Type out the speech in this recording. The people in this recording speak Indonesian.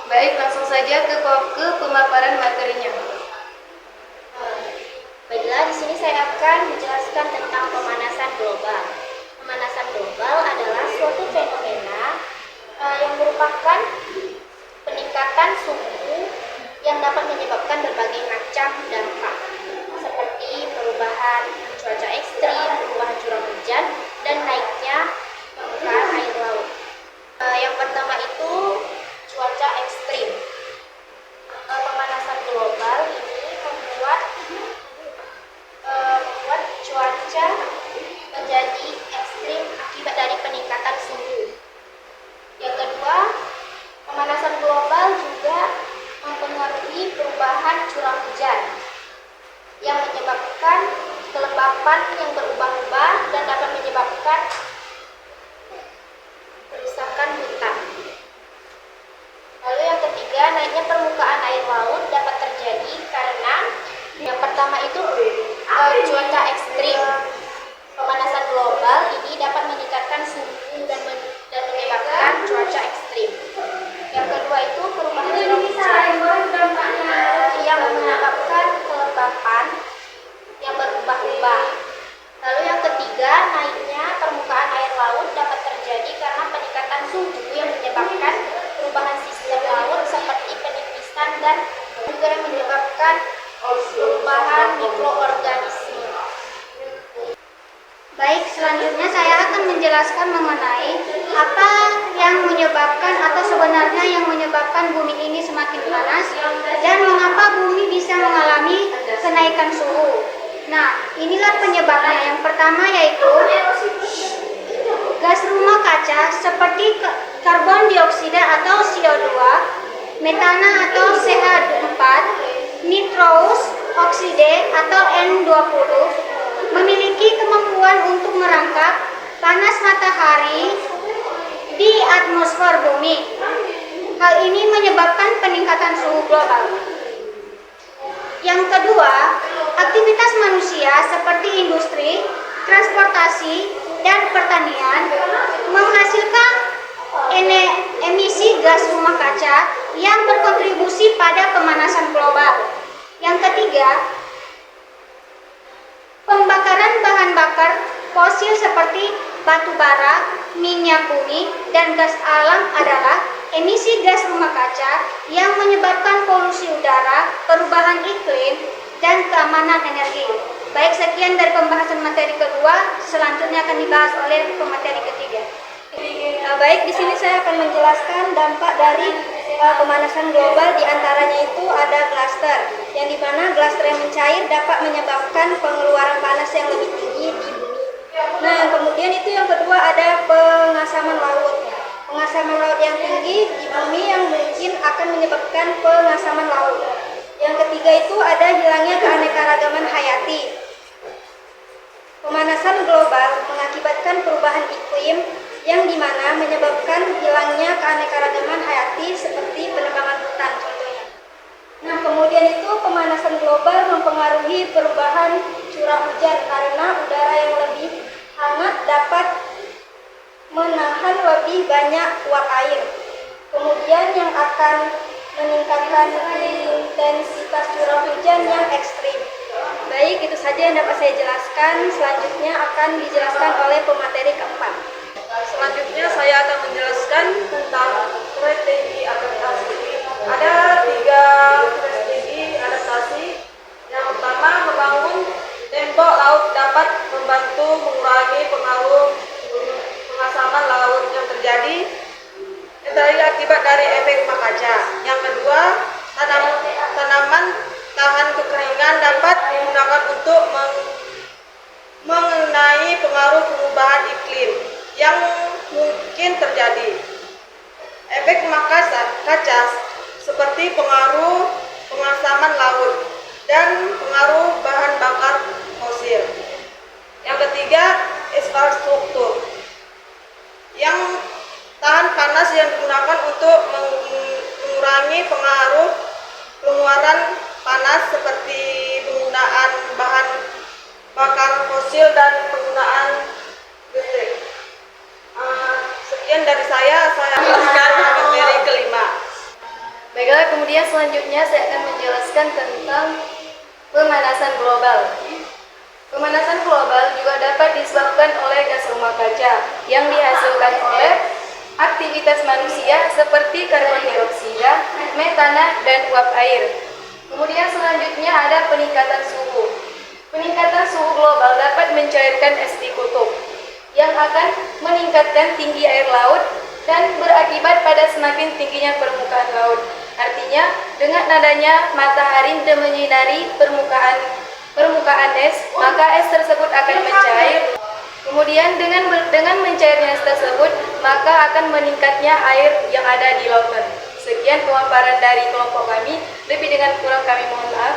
Baik, langsung saja ke pemaparan materinya. Baiklah, di sini saya akan menjelaskan tentang pemanasan global. Pemanasan global adalah suatu fenomena yang merupakan peningkatan suhu yang dapat menyebabkan berbagai macam dampak, seperti perubahan cuaca ekstrim, perubahan curah hujan, dan naiknya permukaan air laut. Yang pertama itu cuaca ekstrim. Pemanasan global ini membuat cuaca menjadi ekstrim akibat dari peningkatan suhu. Yang kedua, pemanasan global juga mempengaruhi perubahan curah hujan yang menyebabkan kelembapan yang berubah-ubah dan dapat menyebabkan kerusakan hutan. Lalu yang ketiga, naiknya permukaan air laut dapat terjadi karena yang pertama itu cuaca ekstrim. Pemanasan global ini dapat meningkatkan suhu dan menyebabkan cuaca ekstrim. Yang kedua itu perubahan curah hujan yang menyebabkan kelembapan yang berubah-ubah. Lalu yang ketiga, naiknya permukaan air laut dapat terjadi karena peningkatan suhu yang menyebabkan perubahan sistem laut seperti penipisan dan juga yang menyebabkan perubahan mikroorganisme. Baik, selanjutnya saya akan menjelaskan mengenai apa yang menyebabkan atau sebenarnya yang menyebabkan bumi ini semakin panas dan mengapa bumi bisa mengalami kenaikan suhu. Nah, inilah penyebabnya. Yang pertama yaitu gas rumah kaca seperti karbon dioksida atau CO2, metana atau CH4, nitrous oksida atau N20 memiliki kemampuan untuk merangkap panas matahari di atmosfer bumi. Hal ini menyebabkan peningkatan suhu global. Yang kedua, aktivitas manusia seperti industri, transportasi, dan pertanian menghasilkan emisi gas rumah kaca yang berkontribusi pada pemanasan global. Yang ketiga, pembakaran bahan bakar fosil seperti batu bara, minyak bumi, dan gas alam adalah emisi gas rumah kaca yang menyebabkan polusi udara, perubahan iklim, dan keamanan energi. Baik, sekian dari pembahasan materi kedua, selanjutnya akan dibahas oleh pemateri ketiga. Baik, di sini saya akan menjelaskan dampak dari pemanasan global. Di antaranya itu ada cluster, yang dimana cluster yang mencair dapat menyebabkan pengeluaran panas yang lebih tinggi di bumi. Nah, kemudian itu yang kedua ada pengasaman laut. Pengasaman laut yang tinggi di bumi yang mungkin akan menyebabkan pengasaman laut. Yang ketiga itu ada hilangnya keanekaragaman hayati. Pemanasan global mengakibatkan perubahan iklim yang dimana menyebabkan hilangnya keanekaragaman hayati seperti penebangan hutan contohnya. Nah, kemudian itu pemanasan global mempengaruhi perubahan curah hujan karena udara yang lebih hangat dapat menahan lebih banyak uap air. Kemudian yang akan meningkatkan intensitas curah hujan yang ekstrim. Baik, itu saja yang dapat saya jelaskan. Selanjutnya akan dijelaskan oleh pemateri keempat. Selanjutnya saya akan menjelaskan tentang strategi adaptasi. Ada 3 strategi adaptasi. Yang pertama, membangun tembok laut dapat membantu mengurangi pengaruh pengasaman laut yang terjadi akibat dari efek rumah kaca. Yang kedua, tanaman tahan kekeringan dapat digunakan untuk mengenai pengaruh perubahan iklim yang mungkin terjadi. Efek rumah kaca seperti pengaruh pengasaman laut dan pengaruh bahan bakar fosil. Yang ketiga, infrastruktur yang tahan panas yang digunakan untuk mengurangi pengaruh pengeluaran panas seperti penggunaan bahan bakar fosil dan penggunaan listrik. Sekian dari saya jelaskan materi kelima. Baiklah, kemudian selanjutnya saya akan menjelaskan tentang pemanasan global. Pemanasan global juga dapat disebabkan oleh gas rumah kaca yang dihasilkan oleh aktivitas manusia seperti karbon dioksida, metana, dan uap air. Kemudian selanjutnya ada peningkatan suhu. Peningkatan suhu global dapat mencairkan es di kutub yang akan meningkatkan tinggi air laut dan berakibat pada semakin tingginya permukaan laut. Artinya, dengan adanya matahari dan menyinari permukaan es, maka es tersebut akan mencair. Kemudian dengan mencairnya es tersebut, maka akan meningkatnya air yang ada di lautan. Sekian pemaparan dari kelompok kami. Lebih dengan kurang kami mohon maaf.